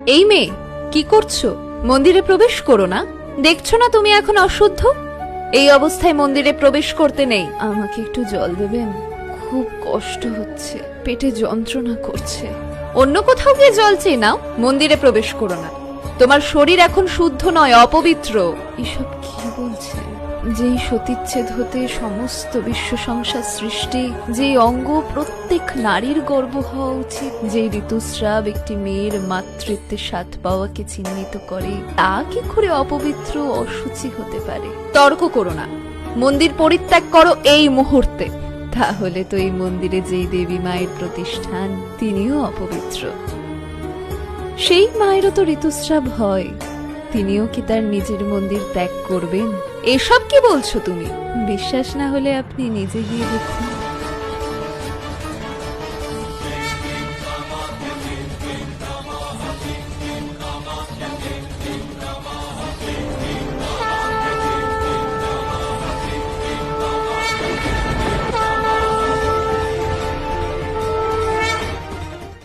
এই মেয়ে, কি করছো? মন্দিরে প্রবেশ করো না। দেখছো না তুমি এখন অশুদ্ধ? এই অবস্থায় মন্দিরে প্রবেশ করতে নেই। আমাকে একটু জল দেবেন? খুব কষ্ট হচ্ছে, পেটে যন্ত্রণা করছে। অন্য কোথাও গিয়ে জল চেয়ে নাও, মন্দিরে প্রবেশ করো না। তোমার শরীর এখন শুদ্ধ নয়, অপবিত্র। এসব কি বলছে? যেই সতীচ্ছেদ হতে সমস্ত বিশ্ব সংসার সৃষ্টি, যেই অঙ্গ প্রত্যেক নারীর গর্ব হওয়া উচিত, যেই ঋতুস্রাব একটি মেয়ের মাতৃত্বের স্বাদ পাওয়াকে চিহ্নিত করে, তা কি করে অপবিত্র অসুচি হতে পারে? তর্ক করো না, মন্দির পরিত্যাগ করো এই মুহূর্তে। তাহলে তো এই মন্দিরে যেই দেবী মায়ের প্রতিষ্ঠান, তিনিও অপবিত্র। সেই মায়েরও তো ঋতুস্রাব হয়, তিনিও কি তার নিজের মন্দির ত্যাগ করবেন? এসব কি বলছো তুমি? বিশ্বাস না হলে আপনি নিজে গিয়ে দেখুন।